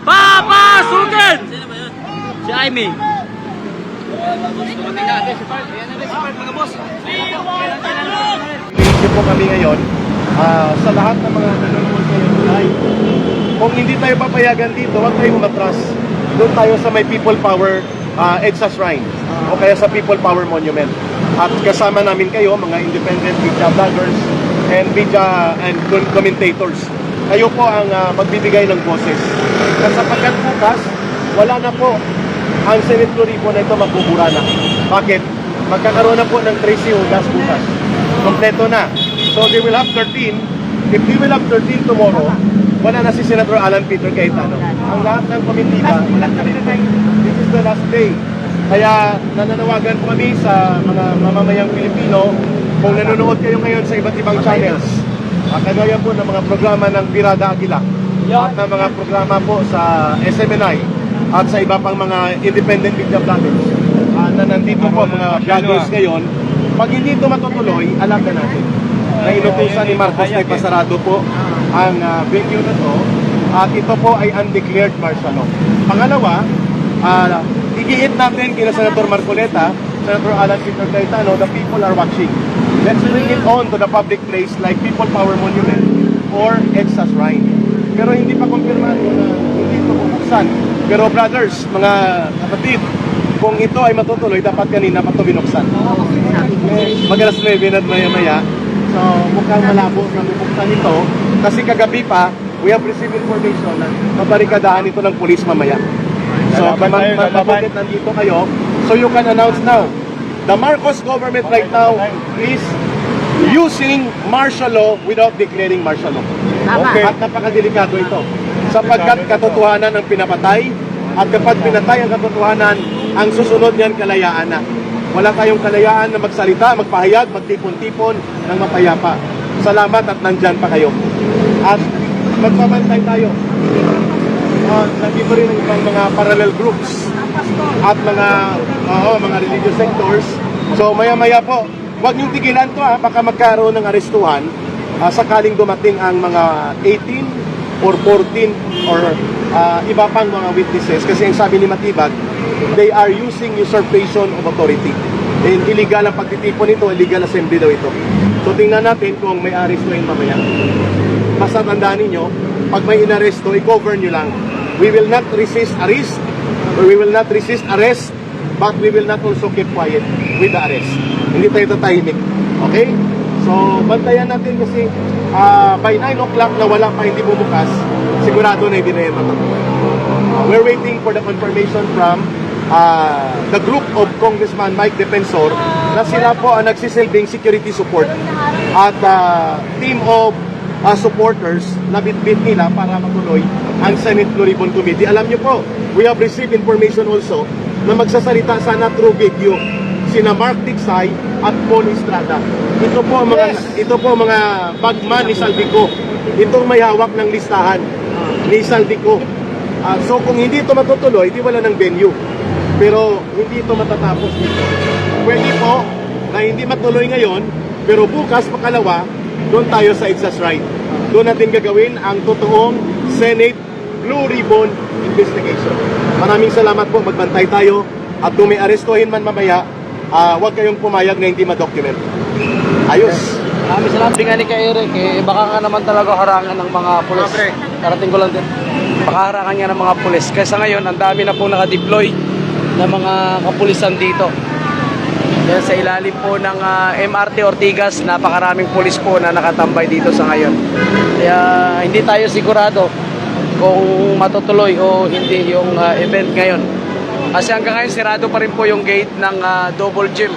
Papasukin! Sino ba yun? Si Aimee. Dumating na ate, si Park. Ayan na si Park, mga boss. Video po kami ngayon sa lahat ng mga nanonood ngayon live. Kung hindi tayo papayagan dito, huwag tayong umatras. Doon tayo sa may People Power EDSA Shrine o kaya sa People Power Monument. At kasama namin kayo, mga independent media vloggers and media and commentators. Kayo po ang magbibigay ng boses. At sapagkat bukas, wala na po ang Senate Floripo na ito mabubura na. Bakit? Magkakaroon na po ng Tracy Ugas bukas. Kompleto na. So they will have 13. If they will have 13 tomorrow, wala na si Senator Alan Peter Cayetano. Ang lahat ng komitiba, wala na rin. This is the last day. Kaya nananawagan po kami sa mga mamamayang Pilipino, kung nanonood kayo ngayon sa iba't ibang channels, kagaya po ng mga programa ng Birada Aguila at ng mga programa po sa SMNI at sa iba pang mga independent media vloggers na nandito po mga vloggers ngayon, pag hindi ito matutuloy, alam na natin na inutusan ni Marcos na ipasarado po ang venue na to at ito po ay undeclared martial law. Pangalawa, igiit natin kina Senator Marcoleta, Senator Alan Peter Cayetano, the people are watching. Let's bring it on to the public place like People Power Monument or EDSA Shrine. Pero hindi pa kumpirmado na hindi ito bubuksan. Pero brothers, mga kapatid, kung ito ay matutuloy, dapat kanina pa ito binuksan. Mag-alas 9 at maya-maya. So mukhang malabo na bubuksan ito. Kasi kagabi pa, we have received information na mabarikadahan ito ng pulis mamaya. So, mabutit nandito kayo. So, you can announce now. The Marcos government right now is using martial law without declaring martial law. Okay. At napakadelikado ito. Sapagkat katotohanan ang pinapatay. At kapag pinatay ang katotohanan, ang susunod niyan kalayaan na. Wala tayong kalayaan na magsalita, magpahayag, magtipon-tipon ng mapayapa. Salamat at nandyan pa kayo. At magpapantay tayo. Nandito rin ang ibang mga parallel groups at mga religious sectors. So maya-maya po, huwag niyong tigilan to baka magkaroon ng arestuhan sakaling dumating ang mga 18 or 14 or iba pang mga witnesses. Kasi ang sabi ni Matibag, they are using usurpation of authority. And illegal ang pagtitipon ito, illegal assembly daw ito. So tingnan natin kung may arestuhin mamaya. Basta tandaan ninyo, pag may inaresto, i-govern nyo lang. We will not resist arrest, or we will not resist arrest, but we will not also keep quiet with the arrest. Hindi tayo tatahimik. Okay? So, bantayan natin kasi by 9 o'clock na wala pa hindi bumukas, sigurado na hindi na yan matutuloy. We're waiting for the confirmation from the group of Congressman Mike Defensor na sila po ang nagsisilbing security support at team of supporters na bitbit nila para matuloy ang Senate Blue Ribbon Committee. Alam niyo po, we have received information also na magsasalita sana through video sina Mark Tiksay at Paul Estrada. Ito po mga bagman ni Saldico. Itong may hawak ng listahan ni Saldico. So kung hindi ito matutuloy, di wala ng venue. Pero hindi ito matatapos dito. Pwede po na hindi matuloy ngayon, pero bukas pakalawa, doon tayo sa EDSA Shrine. Doon natin gagawin ang totoong Senate Blue Ribbon Investigation. Maraming salamat po, magbantay tayo. At kung may arestuhin man mamaya, huwag kayong pumayag na hindi ma-document. Ayos. Maraming salamat nga ni Kay Eric. Baka nga naman talaga harangan ng mga pulis. Karating ko lang din. Baka harangan niya ng mga pulis. Kaysa ngayon, ang dami na po nakadeploy na mga kapulisan dito. Yan sa ilalim po ng MRT Ortigas, napakaraming pulis po na nakatambay dito sa ngayon. Kaya hindi tayo sigurado kung matutuloy o hindi yung event ngayon. Kasi hanggang ngayon sirado pa rin po yung gate ng double gym.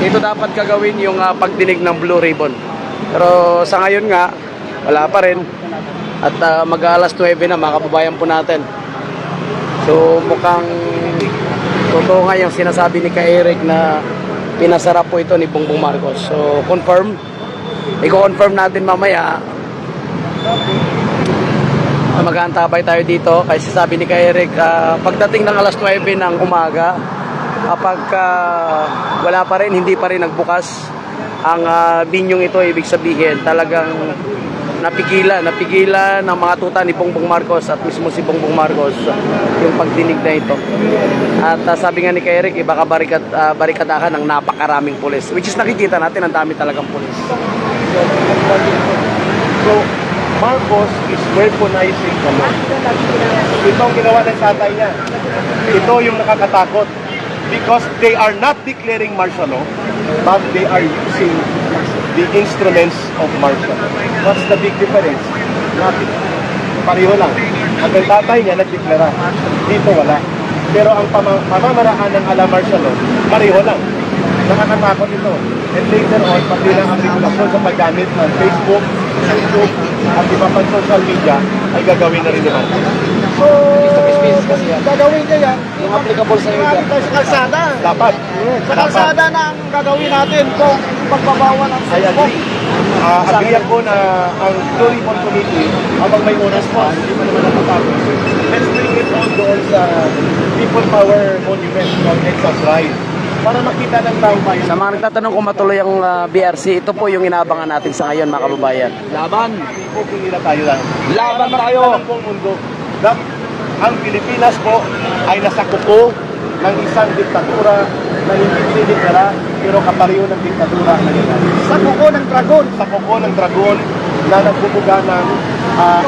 Ito dapat gagawin yung pagdinig ng Blue Ribbon. Pero sa ngayon nga, wala pa rin. At mag-alas 9 na mga kababayan po natin. So mukhang totoo nga yung sinasabi ni Kay Eric na pinasarap po ito ni Bongbong Marcos. So confirm. I-confirm natin mamaya. Mag-aantabay tayo dito kasi sabi ni Kay Eric pagdating ng alas 9 ng umaga kapag wala pa rin, hindi pa rin nagbukas ang binyong ito, ibig sabihin talagang napigilan ng mga tuta ni Bongbong Marcos at mismo si Bongbong Marcos yung pagdinig na ito. At sabi nga ni Kay Eric, baka barikadahan ng napakaraming pulis, which is nakikita natin ang dami talagang pulis. So, Marcos is weaponizing the law. Ito ang ginawa ng tatay niya. Ito yung nakakatakot. Because they are not declaring martial law, but they are using the instruments of martial law. What's the big difference? Nothing. Pareho lang. Ang tatay niya nagdeklara. Dito wala. Pero ang pamamaraan ng ala martial law, pareho lang. Nakakatakot ito. And later on, pati ng ang regulasyon sa paggamit ng Facebook, YouTube, at iba pang social media, ay gagawin na rin naman. So, gagawin niya yan. Yung applicable sa iyo. Marami tayo sa kalsada. Dapat. Sa kalsada na ang gagawin natin kung pagbabawal ng I agree. Agree ako na ang Blue Ribbon Committee, habang may oras pa, hindi pa naman nakatapos. Let's bring it on doon sa People Power Monument ng Texas Ride para makita ng tao bayan. Sa mga nagtatanong kung matuloy ang BRC, ito po yung inaabangan natin sa ngayon, mga kababayan. Laban. Pupili na tayo lang. Laban Para tayo. makita ng buong mundo na ang Pilipinas po ay nasa kuko ng isang diktatura na hindi dinideklara pero kapareho ng diktatura na nangyayari. Sa kuko ng dragon. Sa kuko ng dragon na nagbubuga ng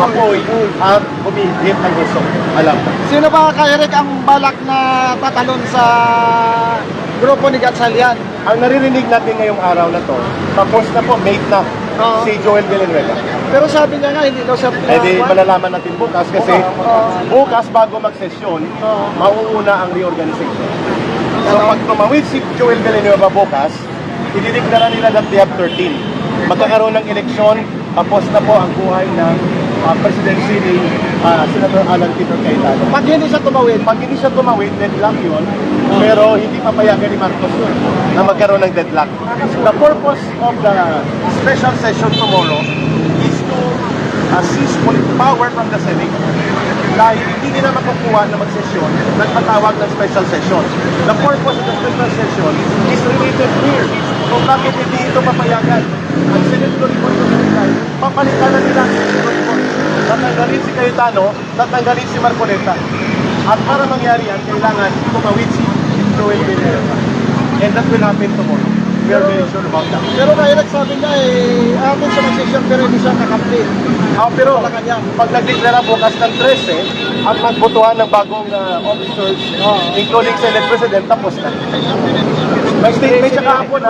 apoy at humihit ng gusto. Alam na. Sino ba, Kay Eric, ang balak na tatalon sa grupo ni Gatchalian? Ang naririnig natin ngayong araw na to, tapos na po, mate na Oo. si Joel Villanueva. Pero sabi niya nga, hindi daw siya... Eh di malalaman natin bukas kasi bukas bago magsesyon, mauuna ang reorganization. So pag tumawid si Joel Villanueva bukas, idideklara nila that they have 13. Magkakaroon ng eleksyon, tapos na po ang buhay ng presidency ni Senator Alan Peter Cayetano. Pag hindi siya tumawid, Pag hindi siya tumawid, deadlock yun, pero hindi papayagan ni Marcos yun na magkaroon ng deadlock. The purpose of the special session tomorrow is to seize power from the Senate. Dahil hindi nila makukuha na magsesyon, nagpatawag ng special session. The purpose of the special session is related here. Kung bakit hindi ito papayagan. Ang Senate Blue Ribbon Committee, papalitan na nila ang Senate Blue Ribbon. Tatanggalin si Cayetano, tatanggalin si Marcoleta. At para mangyari yan, kailangan tumawid si Joel Villanueva. And that will happen tomorrow. We are very sure about that. pero Kay Eric sabi niya, atin siya mag-session pero hindi siya kakampi. Pero pag nagdeklara bukas ng 13 at magbotohan ng bagong officers, including Senate President, tapos na. May statement siya kahapon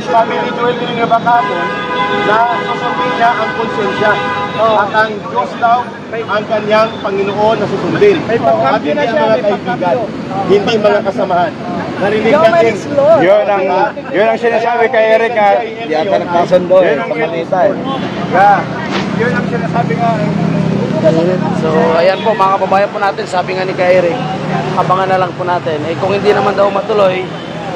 sabi ni Joel Villanueva kahapon, na susundin niya ang konsensya. At ang Diyos daw, ang kanyang Panginoon na susundin. At hindi ang mga kaibigan, hindi mga kasamahan. Narinig natin. Yun ang sinasabi kay Eric nga, di ata nagkasundo eh, pamalita eh. Yun ang sinasabi nga. So, ayan po mga kababayan po natin, sabi nga ni Kay Eric, abangan na lang po natin. Kung hindi naman daw matuloy,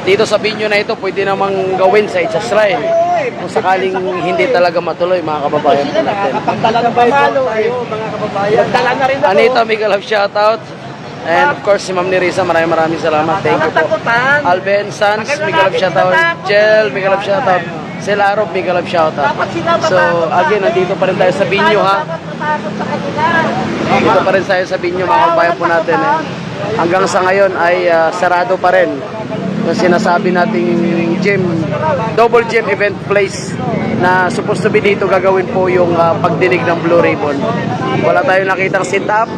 dito sa binyo na ito, pwede namang gawin sa Itsas Shrine. Kung sakaling hindi talaga matuloy, mga kababayan po natin. Pagdala ng pamalo, mga kababayan. Dala na rin ako. Anita, big love shoutout. And of course, si Ma'am Nerissa, maraming salamat. Thank you po. Alben Sans, big love shoutout. Jel, big love shoutout. Selarov, big love shoutout. So, again, nandito pa rin tayo sa binyo, ha? Nandito pa rin tayo sa binyo, mga kababayan po natin. Hanggang sa ngayon ay sarado pa rin yung sinasabi nating gym, double gym event place na supposed to be dito gagawin po yung pagdinig ng Blue Ribbon. Wala tayong nakitang sit-up,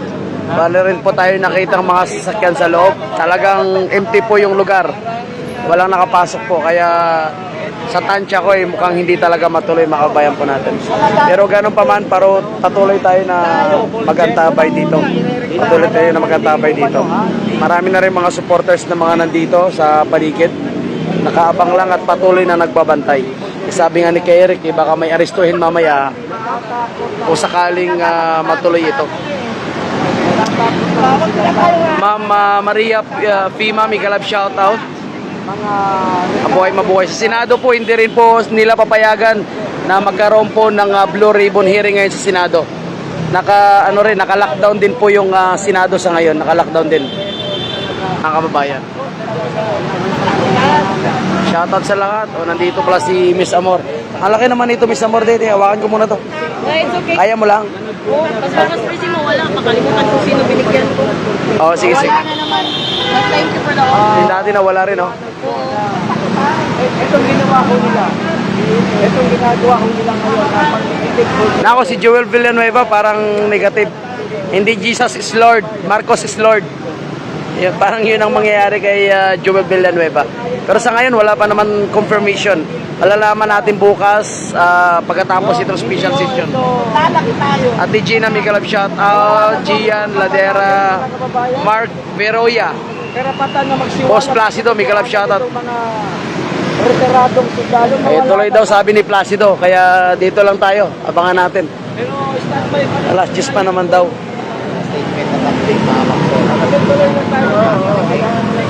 wala rin po tayo nakitang mga sasakyan sa loob. Talagang empty po yung lugar, walang nakapasok po, kaya sa tansya ko mukhang hindi talaga matuloy, makabayan po natin. Pero ganun pa man, patuloy tayo na magantabay dito. Patuloy tayo na magantabay dito. Marami na rin mga supporters na mga nandito sa paligid. Nakaabang lang at patuloy na nagbabantay. Sabi nga ni Kay Eric, baka may arestuhin mamaya o sakaling matuloy ito. Ma'am Maria Fima, may galab shoutout. Mabuhay sa Senado po, hindi rin po nila papayagan na magkaroon po ng Blue Ribbon hearing ngayon sa Senado. Naka-lockdown din po yung Senado sa ngayon, naka-lockdown din. Mga kababayan. Shoutout sa lahat. Nandito pala si Miss Amor. Ang laki naman ito, Miss Amor, dito. Hawakan ko muna to. It's okay. Kaya mo lang? Oo, tapos pricing mo, wala. Makalimutan kung sino binigyan ko. Oo, sige, sige. Wala na naman. But thank you for the offer. Yung dati na wala rin, oh. Itong ginawa ko nila. Itong ginagawa ko nila ngayon. Nako, si Joel Villanueva parang negative. Hindi Jesus is Lord, Marcos is Lord. Yan, parang yun ang mangyayari kay Joel Villanueva. Pero sa ngayon, wala pa naman confirmation. Malalaman natin bukas pagkatapos itong special session. Lalaki tayo. Ate Gina, Miguel shout out, Gian, Ladera, Mark Veroya, Karapatan na magsiwala. Boss Placido, Miguel shout out. Mga retiradong sundalo. Eh, tuloy daw sabi ni Placido, kaya dito lang tayo, abangan natin. Pero standby pa rin. Alas 10 pa naman daw. Tuloy lang tayo.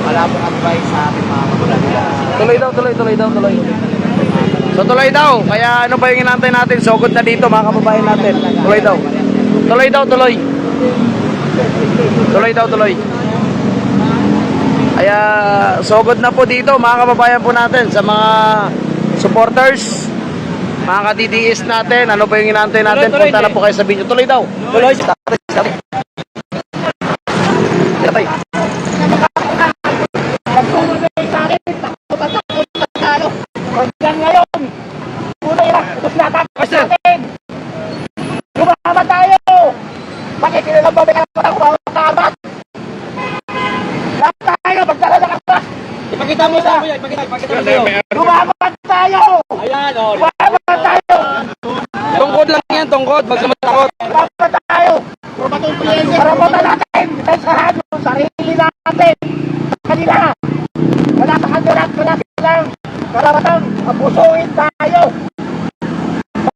Wala pong advice sa amin mga kapulan. Tuloy daw, tuloy. So tuloy daw, kaya ano ba yung inantay natin? Sugod na dito mga kababayan natin. Tuloy daw. Tuloy. Kaya sugod na po dito mga kababayan po natin sa mga supporters, mga ka-DDS natin. Ano ba yung inantay natin? Punta na po kayo sa video. Tuloy daw. Tuloy. Tatay. Hanggang ngayon, tunay na, gusto natin. Lumama tayo! Makikilala ba may ako mga kabat? Lahat tayo, magdala ng kabat! Ipakita mo sa... Lumama tayo! Ayan, o. Lumama tayo! Tungkod lang yan, tungkod. Huwag ka matakot. Lumama tayo! Karapatan natin! Isahan yung sarili natin! Kanila! Wala sa kanila! Wala silang karapatan! Abusuin tayo!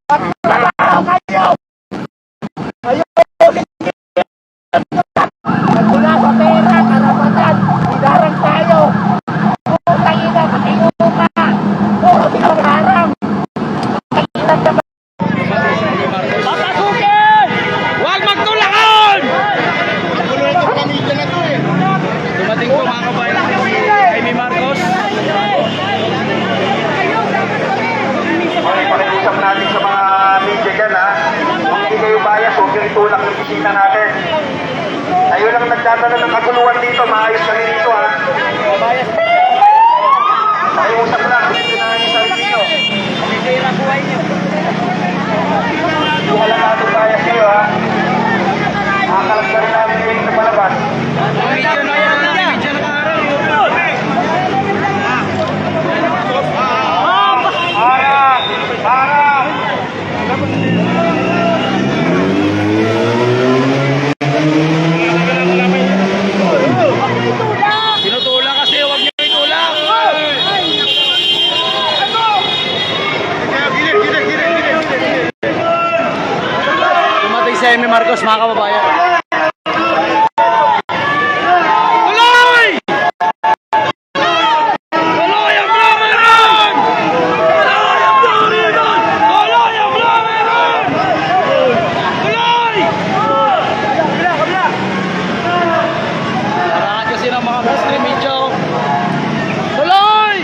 Magtrabaho kayo! Ayun! Nagmula sa pera, karapatan! Idarang tayo! Putang ina, patingo ka! Puro sinarang! Patingan naman! Papasukin! Huwag magtulakan! Dumating po mga kabayan si Jaime Marcos. Pakiusap natin sa mga media dyan, ha? Kung hindi kayo bias, huwag yung itulak ng bisita natin. Tayo lang nagdadala ng kaguluhan dito, maayos kami dito, ha? Pakiusap lang, hindi na yung sarili nyo. Wala natin bias kayo, ha? Makakalap ka rin namin kayo sa palabas. Tinutulak kasi, huwag niyo itulak. Dumating si Jaime Marcos mga kababayan. Tuloy! Tuloy ang Blameron! Tuloy ang Blameron! Tuloy ang Blameron! Tuloy! Parahan kasi ng mga Muslim medyo. Tuloy!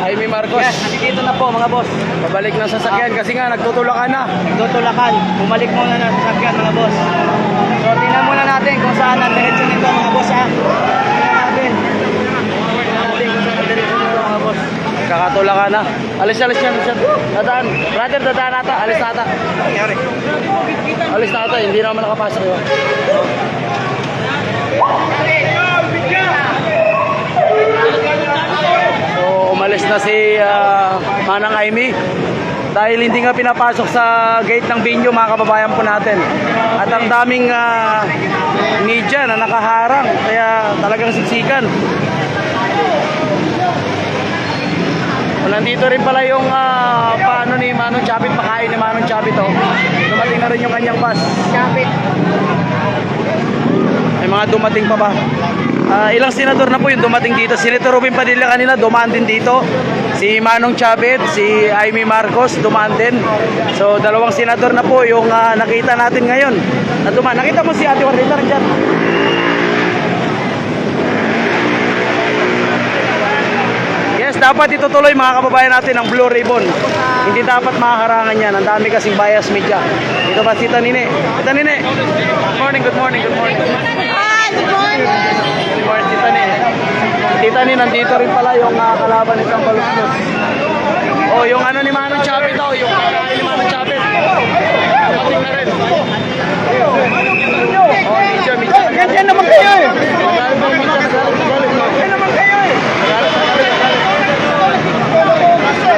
Jaime Marcos. Dito na po mga boss. Pabalik ng sasakyan kasi nga nagtutulakan na. Tutulakan. Bumalik muna na sa sasakyan mga boss. So tingnan muna natin kung saan ang diretso nito mga boss ha. Tingnan natin. Tingnan natin kung saan ang diretso nito mga boss. Kakatulakan na. Alis yan. Dadaan. Brother, dadaan ata. Alis na ata. Alis na ata. Hindi naman nakapasok yun. So, umalis na si Manang Jaime. Dahil hindi nga pinapasok sa gate ng venue mga kababayan po natin. At ang daming media na nakaharang. Kaya talagang siksikan. So, nandito rin pala yung paano ni Manong Chavit, pakain ni Manong Chavit to. Dumating na rin yung kanyang bus. Kapit. May mga dumating pa ba? Ilang senador na po yung dumating dito. Senator Robin Padilla kanina dumaan din dito. Si Manong Chavit, si Jaime Marcos dumaan din. So dalawang senador na po yung nakita natin ngayon. Na dumaan. Nakita mo si Ate Warrita rin dyan. dapat itutuloy mga kababayan natin ang Blue Ribbon. Hindi dapat makaharangan yan. Ang dami kasing bias media. Dito ba si Tita Nini? Tita Nini. Good morning, good morning, good morning. Good morning, Tita Nini. Tita Nini, nandito rin pala yung kalaban ni Tambaluslos. Oh, yung ano ni Manong Chapit daw, yung ni Manong Chapit. Dumating na rin. Oh, Mitya. Yan naman kayo eh.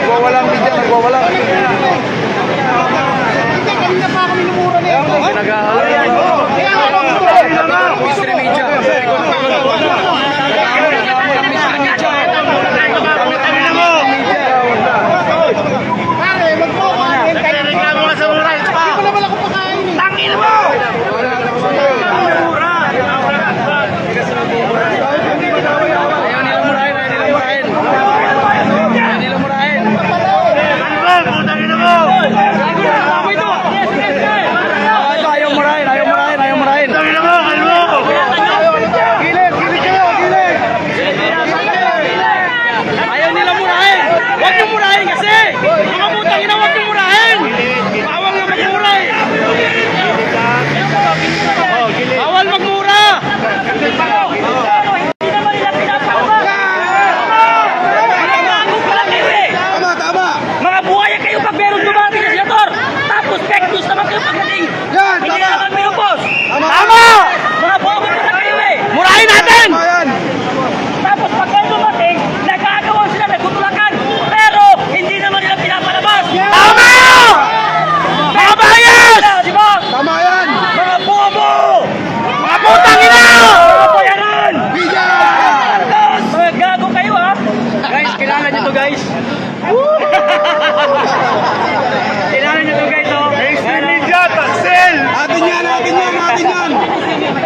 Nagwawalang Mitya, nagwawalang. Pinag-aaral. Mystery Mitya.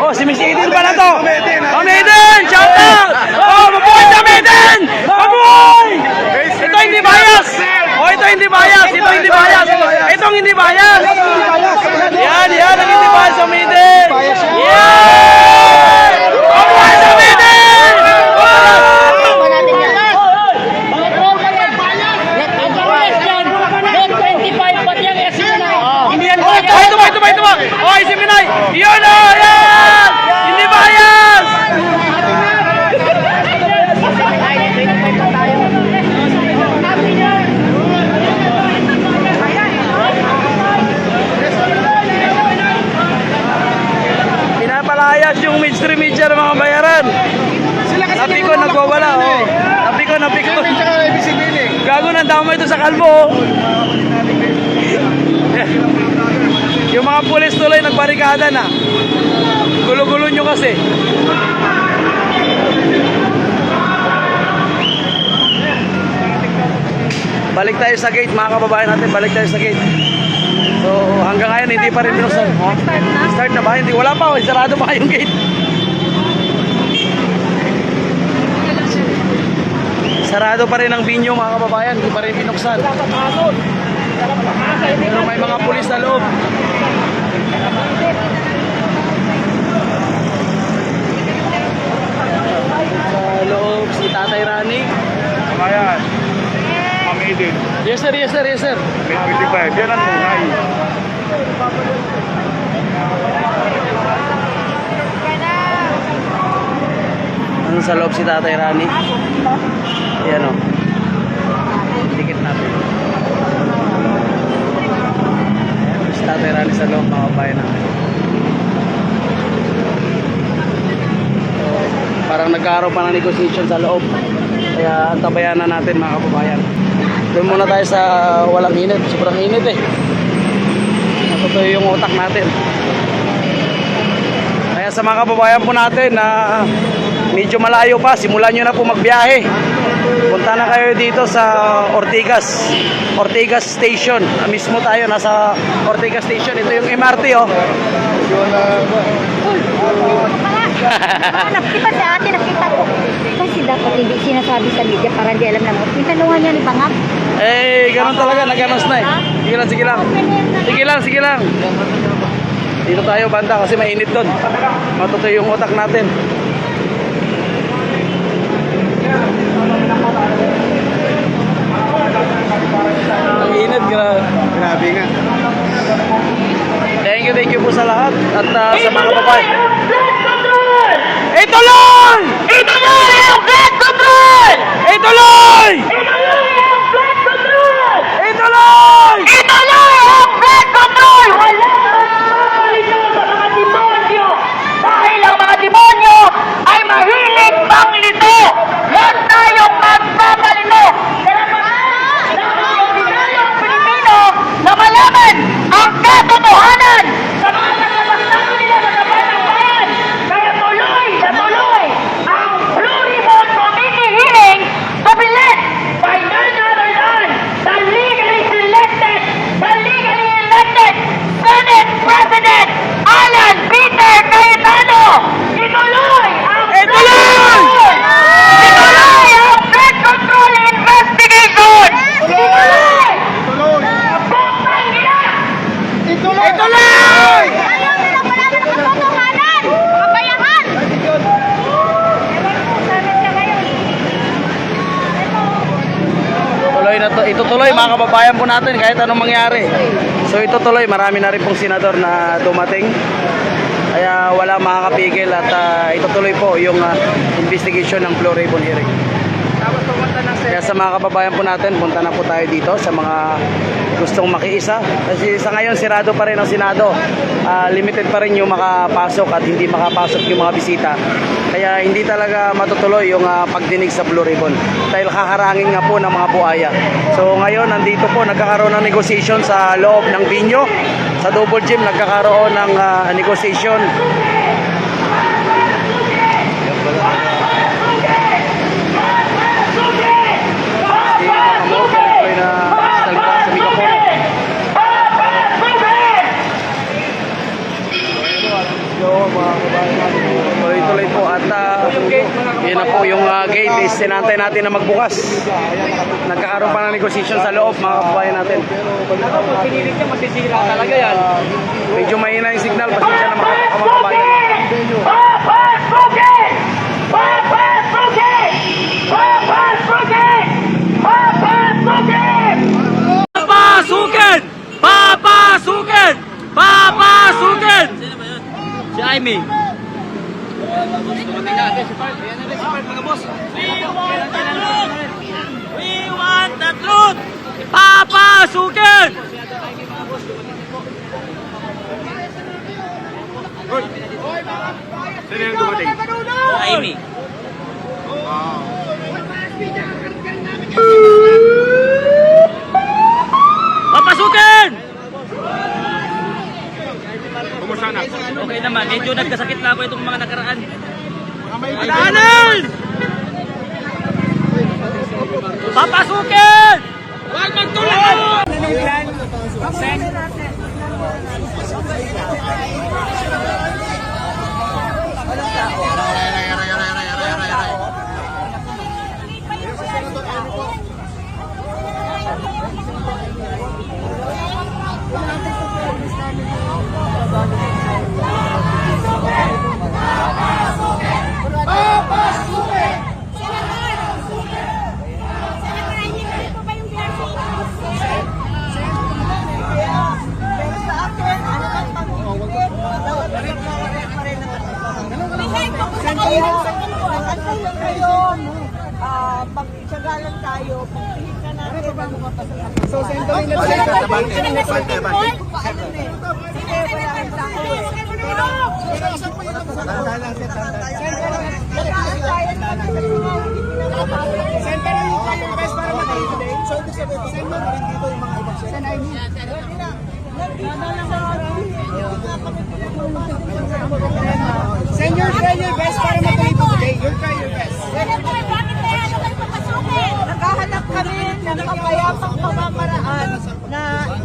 Oh, si Miss Eden pala to. Ma'am Eden, shout out! Oh, mabuhay sa Eden! Mabuhay! Ito hindi bias! Oh, ito hindi bias! Ito hindi bias! Itong hindi bias! Yan ang hindi bias sa Eden! Yan! Mabuhay sa Eden! Ito ba? Oh, isip Pinay! Yun o! Yan! Hindi bias! Pinapalayas yung mainstream media ng mga bayaran. Napi ko nagwawala, oh. Napi ko. Gago ng dama ito sa kalbo, oh. Yung mga pulis tuloy nagbarikada na. Gulo-gulo nyo kasi. Balik tayo sa gate mga kababayan natin. Balik tayo sa gate. So hanggang ngayon hindi pa rin binuksan. Start na ba? Hindi. Wala pa. Sarado pa yung gate. Sarado pa rin ang binyo mga kababayan. Hindi pa rin binuksan. Pero may mga pulis sa loob. Sa loob si Tatay Rani. Ayan. Ma'am Eden. Yes sir. May 25. Yan ang tunay. Ano sa loob si Tatay Rani? Ayan o. Dikit natin. Si Tatay Rani sa loob, mga kabayan natin. Parang nagkaroon pa ng negotiation sa loob. Kaya antabayan na natin mga kababayan. Doon muna tayo sa walang init. Sobrang init eh. Natutuyo yung utak natin. Kaya sa mga kababayan po natin na medyo malayo pa, simulan nyo na po magbiyahe. Punta na kayo dito sa Ortigas Station. Mismo tayo, nasa Ortigas Station. Ito yung MRT oh. Nakita sa atin, nakita ko. Kasi dapat hindi sinasabi sa media para hindi alam naman. Tinanungan niya ni Bangap. Eh, ganun talaga, nag-announce na eh. Sige lang. Dito tayo banda kasi mainit doon. Matutoy yung utak natin. at sa mga babae. Ituloy! Ituloy ang flood control! Ituloy! Ituloy ang flood control! Ituloy! Ituloy ang flood control! Wala ito sa mga demonyo! Dahil ang mga demonyo ay mahilig manglito! Huwag tayong magpapalito! Kaya yung Pilipino na malaman ang katotohanan sa mga naglabastanan nila sa kapal ng bayan! Kaya tuloy na tuloy ang Blue Ribbon Committee hearing to be led by none other than the legally elected Senate President Alan Peter Cayetano! Ituloy ang Ituloy ang flood control investigation! Ituloy! Putang ina! Ituloy! Ayaw nila malaman ang katotohanan! Kabayahan! Ewan ko, sana siya ngayon. Tuloy na to. Itutuloy mga kababayan po natin kahit anong mangyari. So itutuloy, marami na rin pong senador na dumating. Kaya wala makakapigil at itutuloy po yung investigation ng Blue Ribbon hearing. Kaya sa mga kababayan po natin, punta na po tayo dito sa mga gustong makiisa. Kasi sa ngayon, sirado pa rin ang Senado. Limited pa rin yung makapasok at hindi makapasok yung mga bisita. Kaya hindi talaga matutuloy yung pagdinig sa Blue Ribbon. Dahil kaharangin nga po ng mga buhaya. So ngayon, nandito po, nagkakaroon ng negotiation sa loob ng binyo. Sa Double Gym, nagkakaroon ng negotiation. Tuloy-tuloy po at yun na po yung gate is sinantay natin na magbukas. Nagkakaroon pa ng negosasyon sa loob mga kababayan natin. Pinilit niya masisira talaga yan. Medyo mahina yung signal, pasensya na mga kababayan. Papasukin! Papasukin! Papasukin! Papasukin! Papasukin! Papasukin! Papasukin! Si Amy. We want the truth! Papasukin! Sino yung dumating? Amy. Papasukin! Kumusta na? Okay naman, medyo nagkasakit lang ako itong mga nakaraan. Daanan! Papasukin! Huwag magtulog! Pag-tsagalan tayo, pag-tingin ka natin, So, sendorin na siya. Sendorin mo kayo guys para makain today. So, ibig sabihin, send mo rin dito yung mga ibang send. Send your best para matuloy po today. Your try your best. naghahanap kami ng mapayapang pamamaraan na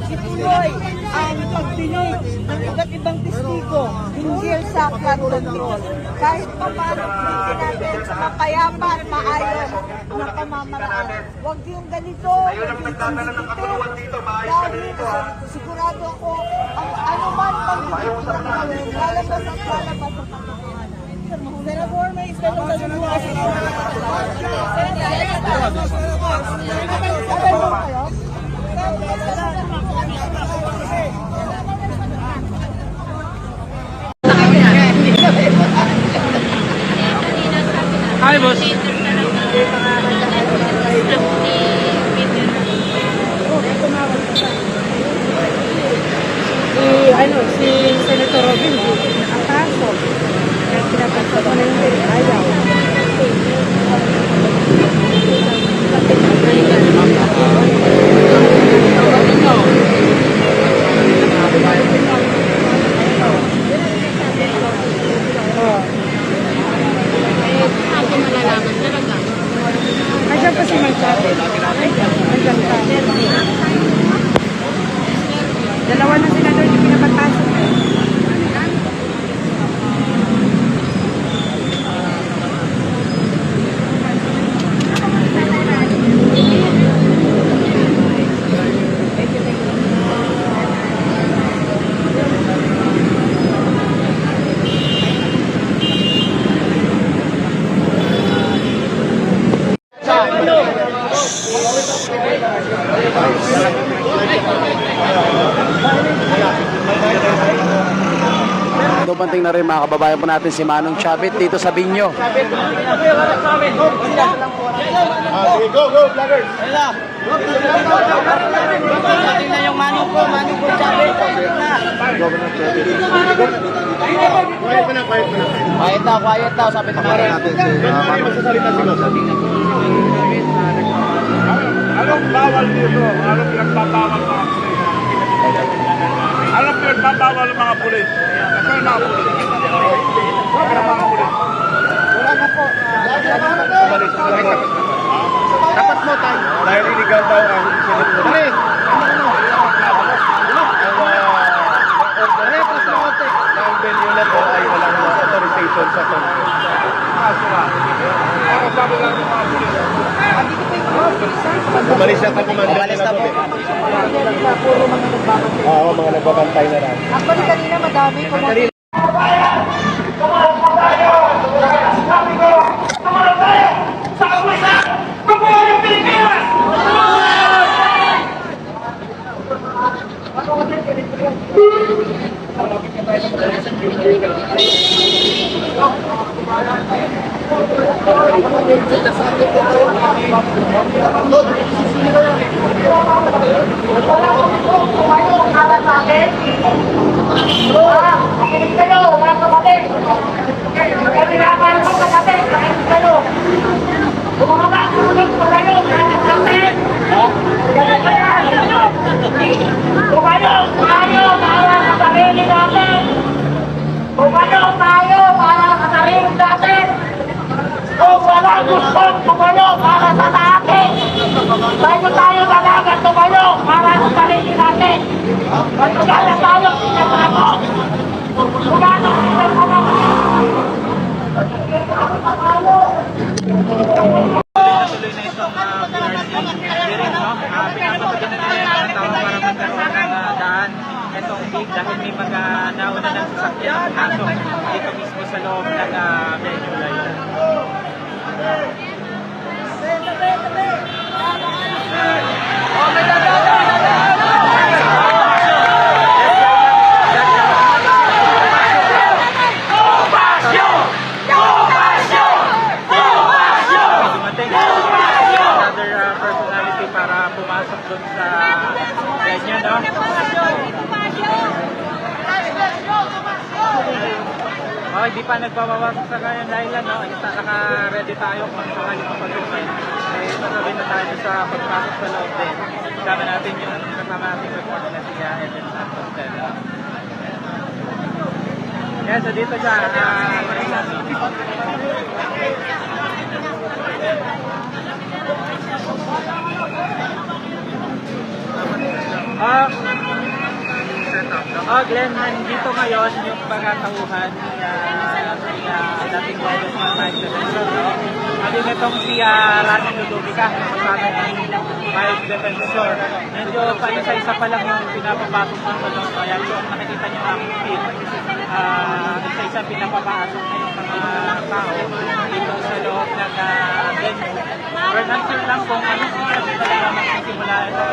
ituloy ang pagdinig ng iba't ibang testigo hinggil sa flood control. Kahit pa paano pilitin natin sa mapayapa at maayos na pamamaraan. Huwag yung ganito, huwag yung sensitive, dahil sigurado ako ang anuman pagdinig ng lalabas at lalabas sa katotohanan. Senador, may isa lang sa luwas. Senador, Dumating na rin mga kababayan po natin si Manong Chavit dito sa Binyo. Sige, go, vloggers! Ating na yung manong ko sabi. Quiet na. Quiet daw, sabi ng mga natin. Mari, magsasalita si Boss. Anong bawal dito? Anong pinagbabawal mga pulis? Anong pinagbabawal mga pulis? Kasi mga pulis. Dapat mo tayo. Dahil illegal daw ang sinunod. Pare! Ang venue na to ay walang authorization sa to. Ako sabi lang ng mga pulis. Umalis na ang commander nila to. Oo, mga nagbabantay na lang. Actually, kanina madami kumunti. Makinig kayo, mga kapatid. Kaya pinapaan ko kapatid, makinig kayo. Bumaba, sumunod ko kayo, mga kapatid. Tumayo tayo para sa sarili natin. Tumayo tayo para sa sarili natin. Kung walang gustong tumayo para sa atin, tayo talaga tumayo para sa sarili natin. Magkala tayo pinapako. Magkala pinapako. Tuloy na itong hearing, no? Pinapagod na nila yung tao para magkaroon ng daan itong gig dahil may mga nauna ng sasakyan ng kaso dito mismo sa loob ng venue line. Another personality para pumasok dun sa venue, no? Okay, di pa nagpapawasok sa ngayon Laila, no? Naka-ready tayo kung sakali papasukin. Eh, sasabihin na tayo sa pagpasok sa loob din. Kasama natin yung kasama natin report na si Evan Santos. Yes, so dito siya. Glenn, nandito ngayon yung pagkatauhan ni dating congressman Mike Defensor. Sabi nitong si Rani Ludovica, kasama ng Mike Defensor. Medyo isa-isa pa lang yung pinapapasok ng salon. Kaya kung nakikita niyo ang feed, isa-isa pinapapasok na yung mga tao dito sa loob ng venue. We're not sure lang kung ano talaga magsisimula ito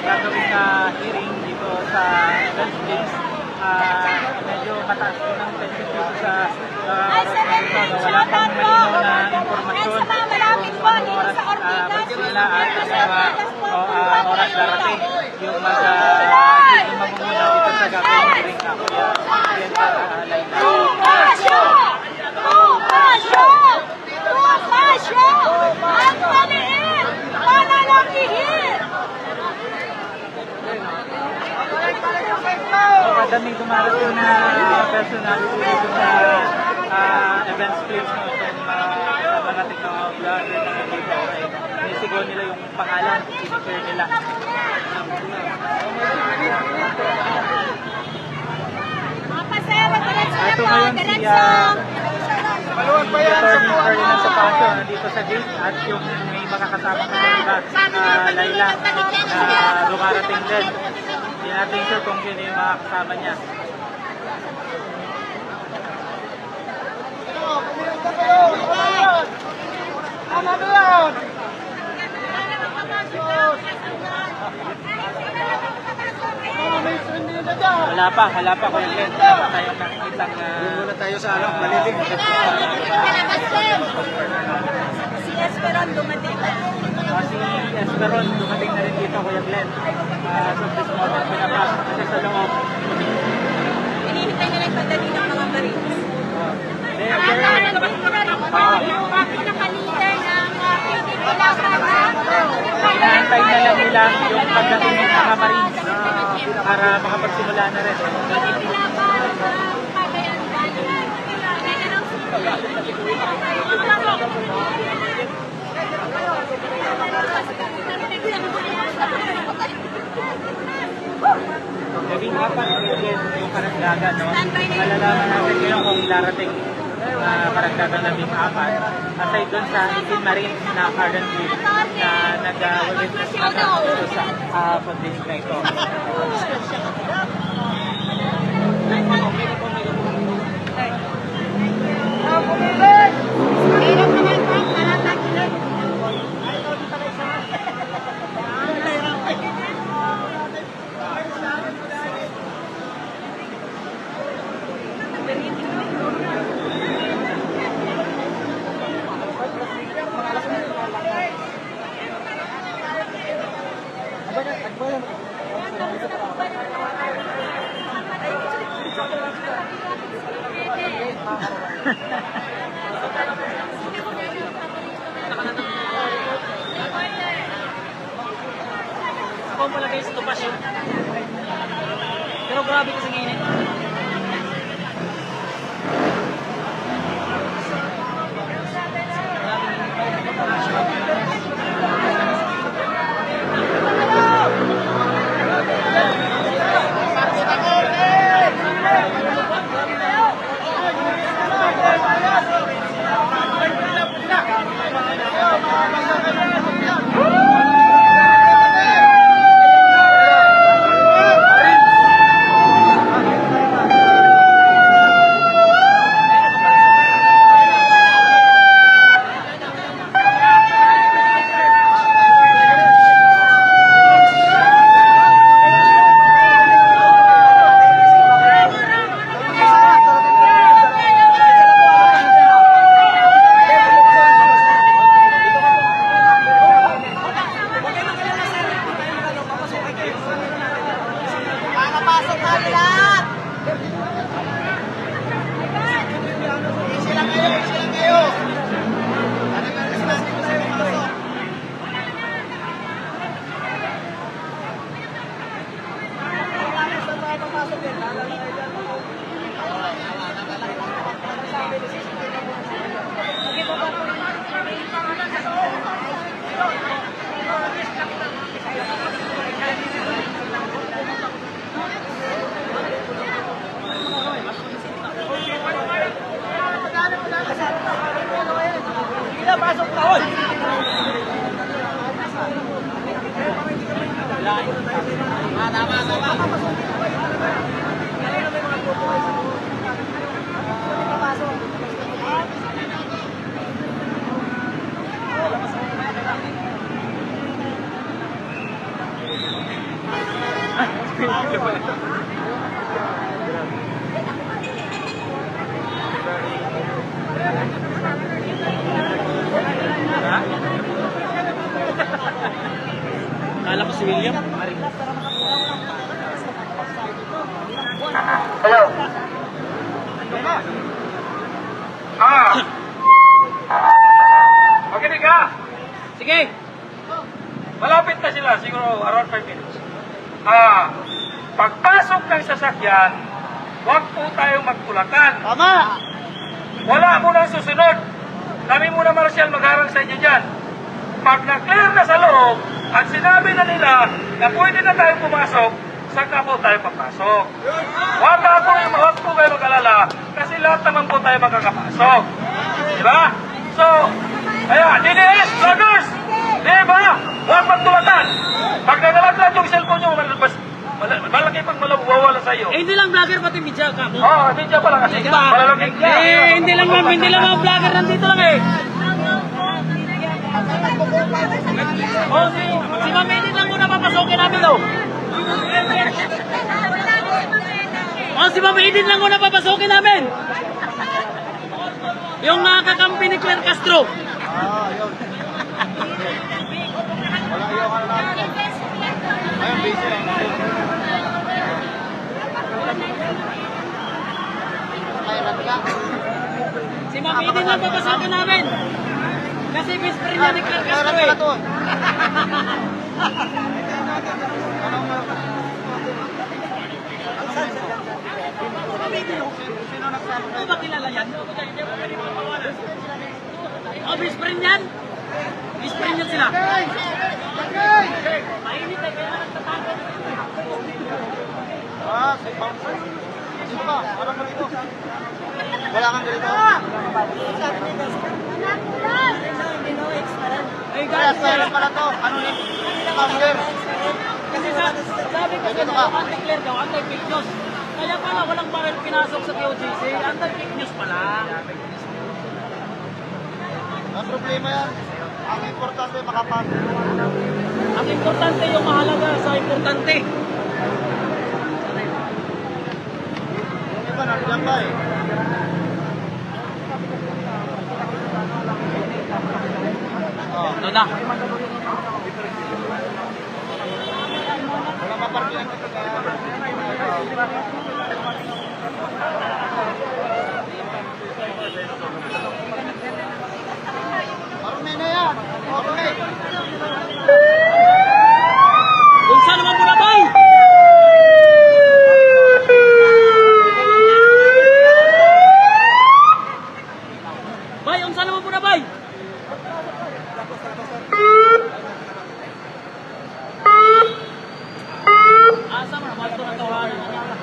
gagawin na hearing dito sa event place. Medyo mataas din ang tension dito sa wala pang malinaw na informasyon kung anong oras magsimula at mga oras darating yung mamumuna dito sa gagawin hearing na kuya. Yan para Laila. Ang maliit! Panalakihin! Madaming dumarating na personality dito sa events place, no? Itong mga techno-vlogger na dito ay nisigaw nila yung pangalan, sinishare nila. Mga pasero, Ito ngayon si Attorney Ferdinand Sapacio dito sa gate at yung may mga kasama ko na Laila na dumarating din. Hindi natin sure kung sino yung mga kasama niya. Wala pa Kuya Glenn. Wala pa tayong nakikita na... Muna tayo sa malilim. Si Esperon dumating na. Si Esperon, dumating na rin dito, Kuya Glenn. So, this moment, pinapasok na siya sa loob. Hinihintay na nagpadali ng mga Marines. Hinahintay na lang nila yung pagdating ng mga Marines para makapagsimula na rin. Gawing apat yung karagdagan, no? Malalaman natin ngayon kung darating karagdagan na labing apat. Aside dun sa 18 Marines na currently na nag-witness sa pagdinig na ito. Ako pala guys, ito pa siya. Pero grabe kasi init. Kala ko si William. Hello. Makinig ka! Sige! Malapit na sila, siguro around 5 minutes. Pagpasok ng sasakyan, huwag po tayong magtulakan. Tama! Wala mo nang susunod. Kami muna, Marshal, magharang sa inyo dyan. Pag na-clear na sa loob, at sinabi na nila na pwede na tayong pumasok, saka po tayo papasok. Huwag po kayo mag-alala, kasi lahat naman po tayo makakapasok. Diba? So, kaya, DDS, vloggers, diba? Huwag magtulatan. Pag nagalaglag yung cellphone nyo, malaki pang malawawala sa iyo. Hindi lang vlogger, pati media ka mo. Oo, media pala kasi. Malalaki. Hindi lang mga vlogger nandito lang eh. Si Ma'am Edith lang muna papasokin namin daw. O, si Ma'am Eden lang muna papasukin namin. Yung kakampi ni Claire Castro. Si Ma'am Eden lang papasukin namin. Kasi best friend niya ni Claire Castro eh. Ano ba kilala yan? Oh, best friend yan? Best friend yan sila. Mainit eh, kaya nagtatakot. Sino ka? Parang ganito. Wala kang ganito. Hey Kaya guys, pala pala to. Ano ni? Counter. kasi sabi ko sa anti-Claire daw, anti-fake news. Kaya pala walang baril pinasok sa TOGC, anti-fake news pala. Ang problema yan. Ang importante makapag. Ang importante yung mahalaga sa importante. Yung iba nandiyan pa eh. Ito na. Wala maparkilan dito kaya. Marumi na yan. Marumi. Kung saan naman muna bay? Bay, kung saan naman muna bay? Asa mo naman ito ng tawanan na nila.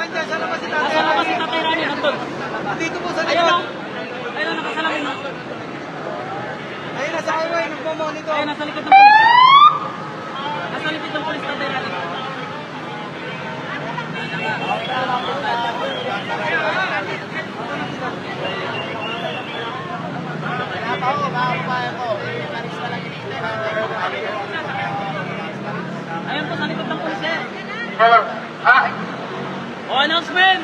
Asa na ba si Tatay Rani? Nandun. Dito po sa Ayun o. Ayun o, nakasalamin o. Ayun na sa highway. Nagmamonitor. Ayun, nasa likod ng polis. Nasa likod ng polis, Tatay Rani. Ayun po, sa likod ng polis eh. O, announcement!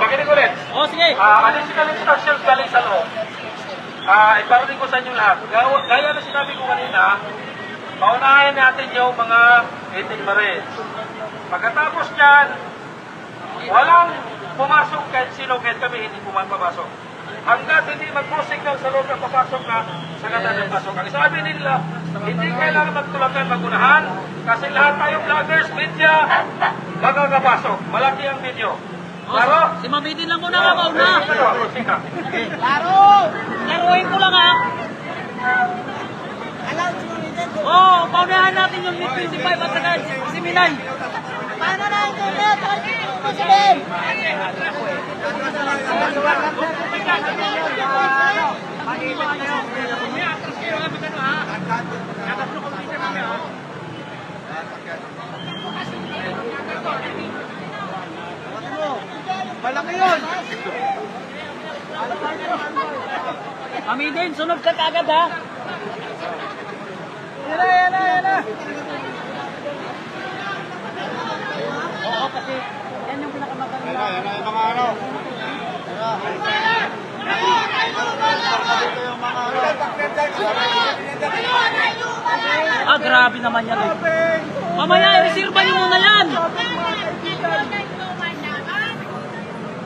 Makinig ulit. O, sige. Additional instructions galing sa loob. Iparating ko sa inyo lahat. Gaya na sinabi ko kanina, paunahin natin yung mga eating marines. Pagkatapos niyan, walang pumasok kahit sino, kahit kami hindi pumapasok. Hanggat hindi mag-pro-signal sa loob na papasok ka, saka tayo pasok. Ang sabi nila, hindi kailangan magtulakan magunahan kasi lahat tayong vloggers, media, magkakapasok. Malaki ang video. Klaro? Si Ma'am Eden lang muna ka mauna. Sika. Laruin ko lang ha. Oo, paunahan natin yung Meet 25 at saka si Minay. Paano na ang tulit? Muslim! Malaki yun. Ma'am Eden, sunod ka kagad ha. Yan na. Oo, kasi yan yung pinakamaganda. Yan na yung mga ano. Ah, grabe naman yan eh. Mamaya, i-reserve nyo muna yan.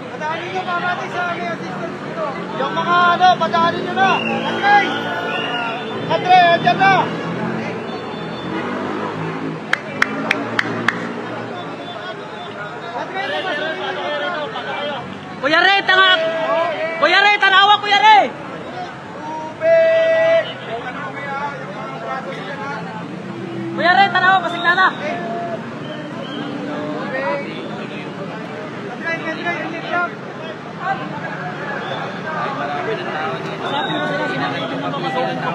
Padaanin nyo mamati sa aming assistance dito. Yung mga ano, padaanin nyo na. Andre, andyan na. Kuya Ray, tanga! Kuya Ray, tanawa Kuya Ray! Kuya Ray, tanawa, pasignana! Sabi mo sila, sinabi ko na mamasukin ka.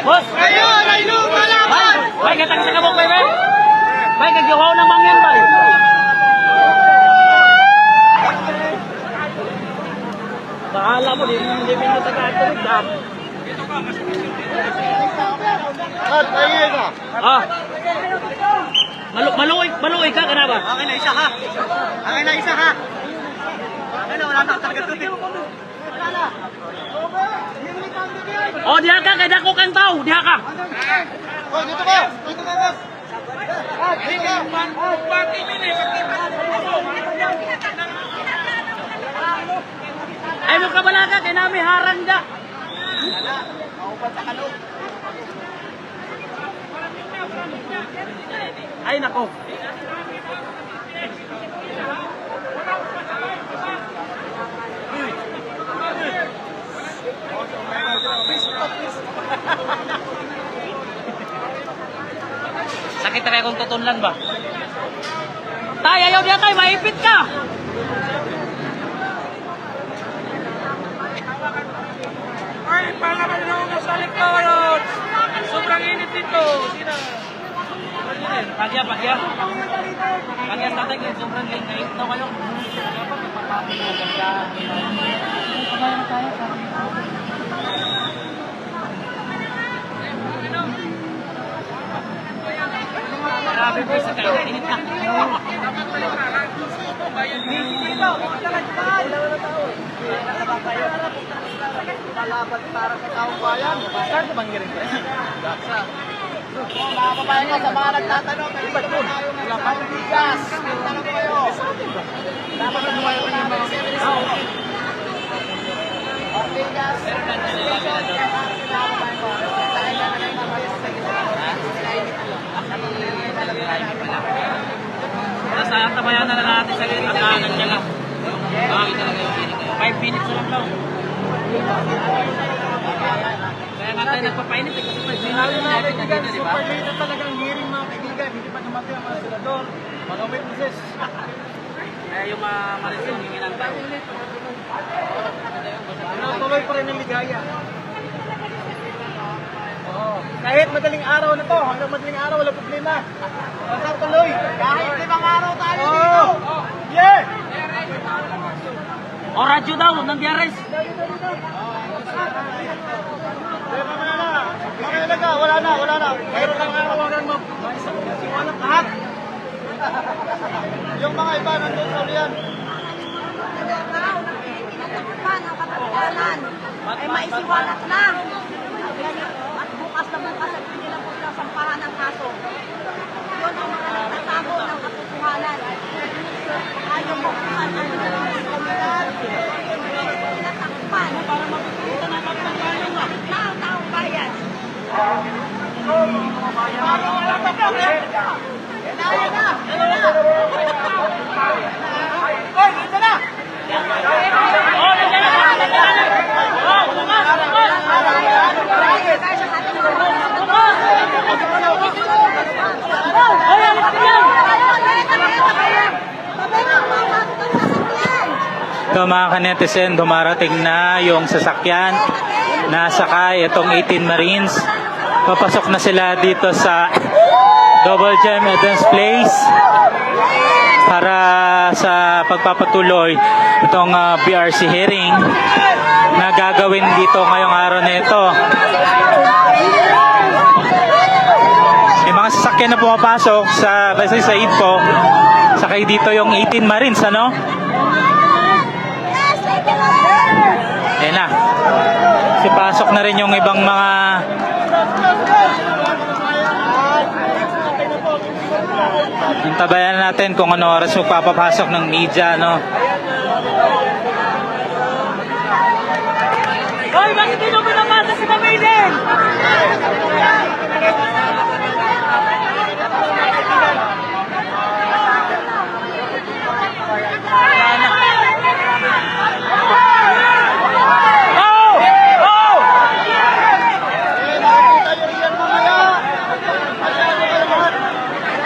Boss! Bay, katang sa kabok, bay! Bay, kagiwaw ng mangyan, bay! Bahala mo, hindi mo natagatulig, dam. Ah. Maluoy ka na ba? Akin na isa ka. Akin na, wala na talaga tutin. Oh, diha ka, kaya dako kang tao, diha ka. Oh, dito ka! Ay mo ka bala ka, kaya namin harang ka. Ay nako. Sakit na kaya kung tutunlan ba? Tay, ayaw niya tayo, maipit ka! Ay, pangalan nyo na sa likod! Sobrang init dito! Sina? Pagya. Pagya sa atin, sobrang lingay. Ito kayo. Grabe po sa kayo. Init na. Malaban para sa taong bayan. Saan ito bang giring ko? Mga kabayan ko, sa mga nagtatanong, iba po tayo ng bigas. Tanong ko kayo. Dapat na bumayo ka namin. Bigas. Sa tabayan na natin sa kanan niya lang. 5 minutes na lang daw. Kaya nga tayo nagpapainit kasi 5 minutes na natin na dito, di ba? Super late na talagang hearing mga kaibigan. Hindi pa namatay ang mga senador. Mga witnesses. Kaya yung marisin, yung inantay. Tuloy pa rin ang ligaya. Kahit madaling araw na to, hanggang madaling araw, wala problema. Basta tuloy. Kahit 5 araw tayo dito. Yeah! O radyo daw, ng Biares. Wala na. Mayroon lang arawagan mo. Siwalat lahat. Yung mga iba nandun sa ulian. Ang katotohanan ay maisiwalat na. At bukas na bukas at hindi lang po sila sampahan ng kaso. Yun ang mga nagtatago ng katotohanan. Ayaw mo kung ano tinatakpan para mabibigyan na ang taong bayan. Ito mga kanetizen, dumarating na yung sasakyan. Nasakay itong 18 Marines. Papasok na sila dito sa Double Gem Eden's Place para sa pagpapatuloy itong BRC hearing na gagawin dito ngayong araw na ito. May mga sasakyan na pumapasok sa base sa IDPO. Sakay dito yung 18 Marines, ano? Ayan na. Sipasok na rin yung ibang mga Hintabayan natin kung ano oras magpapapasok ng media, no? Hoy, bakit hindi mo pinapasa si Mamayden?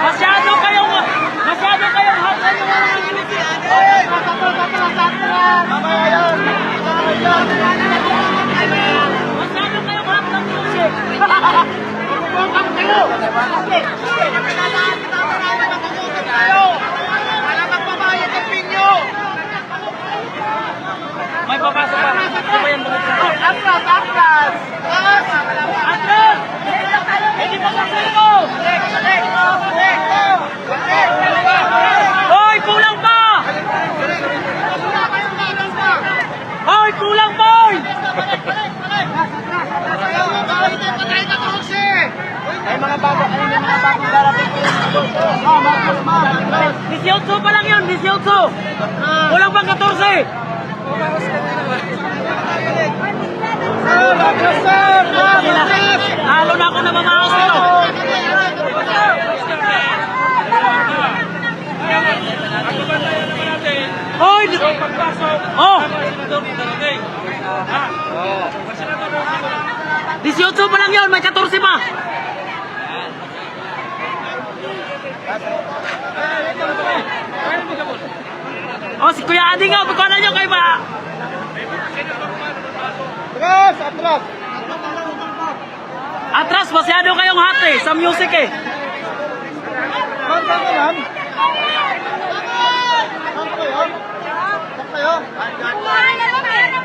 Masyado kayo May papasok pa. Ano ba yan? Hindi pa sa'yo! Hoy, kulang pa! Hoy, kulang pa! Ay, mga bago, ano yung mga bagong darating ko yun? 18 pa lang yun, 18! Kulang pa 14! Halo na ako na mamaos nito! Hoy! Oh! 18 pa lang yun, may 14 pa! Oh, si Kuya Adi nga, pagkala nyo kayo ba? Atras, masyado kayong hot eh, sa music eh.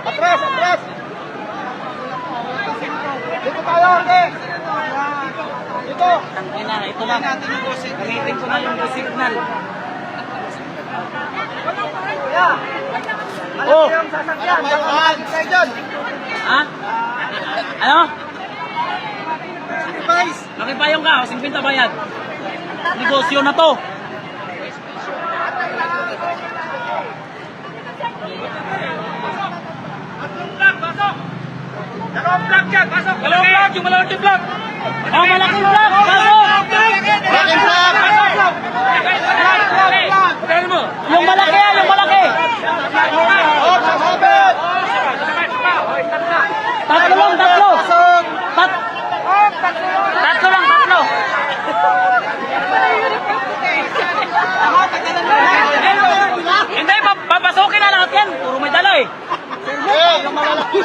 Atras! Dito tayo, ate! Dito! Ito lang. Gamitin ko na yung signal. Oh! Ha? Ano? Nakipayong ka, 50 bayad. Negosyo na to. Dalawang vlog dyan, pasok! Dalawang vlog, yung malaking vlog! Oh, malaking vlog! Pasok! Malaking vlog! Yung malaki yan, yung malaki! Tatlo lang, tatlo! Tatlo lang, tatlo! Hindi, papasukin na lahat yan! Puro may dala eh! Yung mga lalaki.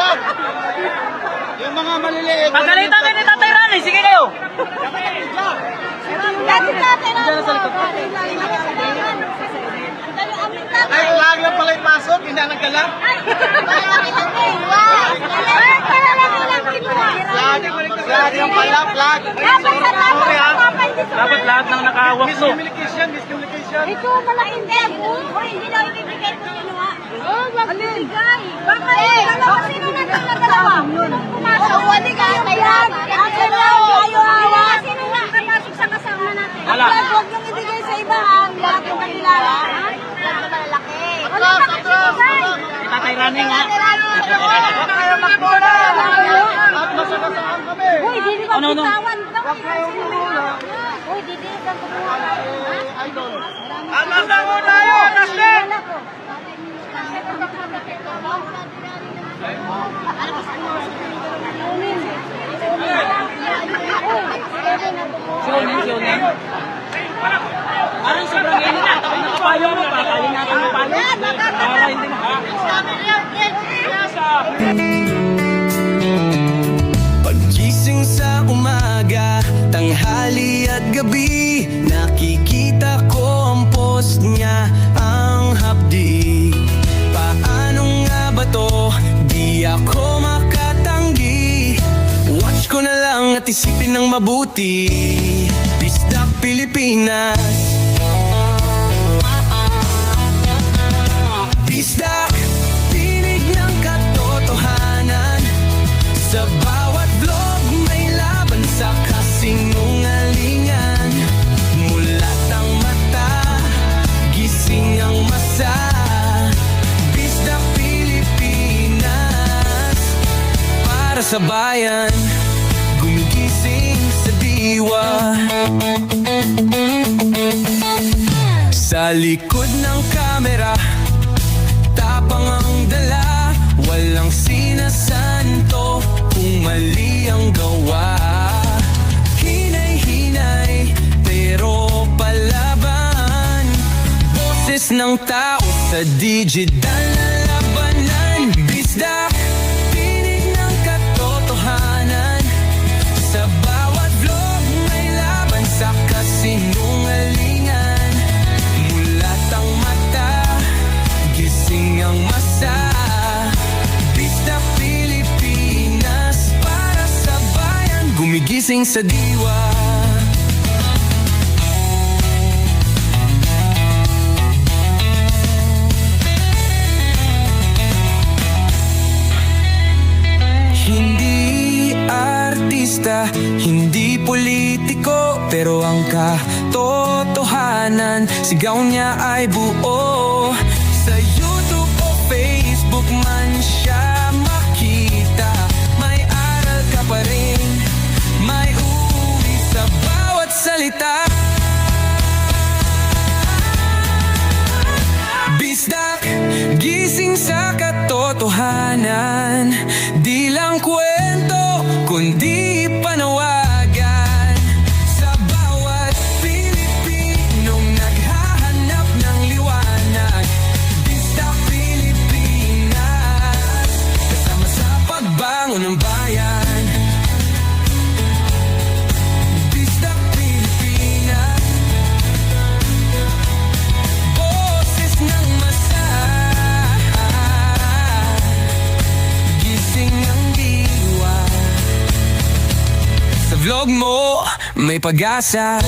Yung mga maliliit. Pagalitan kayo ni Tatay Rani, sige kayo! Ay, lag lang pala ipasok, hindi na nagkalang. Flag yung pala, flag. Dapat lahat ng nakahawak to. Miscommunication. Ito, malaking bag. Hindi na ibibigay ko sino nga. Ibigay. Baka dalawa, sino na dalawa? Pumasok. Wali kayo kaya. Akin lang kayo hawa. Sino nga kapasok sa kasama natin? Wala. Huwag yung ibigay sa iba ha. Lahat yung kanilala. Malaki. Wala pa kasi ibigay. Si Tatay Rani nga. Huwag kayo magmuna. At masagasaan kami. Uy, dili ka Ano? bitawan. Huwag kayo magmuna. Uy, dili ka kumuha. Idol. Anasa mo tayo, Nastin! Sionin. Parang sobrang init na. Tapos nakapayo mo, patalin natin yung payo. Para hindi Paggising sa umaga, tanghali at gabi, nakikita ko ang post niya, ang hapdi. Paano nga ba to? Di ako makatanggi. Watch ko na lang at isipin ng mabuti. Disdak Pilipinas. Disdak, tinig ng katotohanan. Sa bawat vlog may laban sa kasinungalingan. Mulat ang mata, gising ang masa. Disdak Pilipinas, para sa bayan, gumigising sa diwa. Sa likod ng kamera, tapang ang dala, walang sinasanto kung mali ang gawa. Hinay-hinay, pero palaban. Boses ng tao sa digital na laban. ang masa. Bista Pilipinas, para sa bayan, gumigising sa diwa. Hindi artista, hindi politiko, pero ang katotohanan, sigaw niya ay buo. Sa YouTube o Facebook man siya makita, may aral ka pa rin, may uwi sa bawat salita. Bisdak, gising sa katotohanan, di lang kwento, kundi panawagan. Sa bawat Pilipinong naghahanap ng liwanag, Bisdak Pilipinas, kasama sa pagbangon ng bayan. Bisdak Pilipinas, boses ng masa, gising ang diwa. Sa vlog mo, may pag-asa.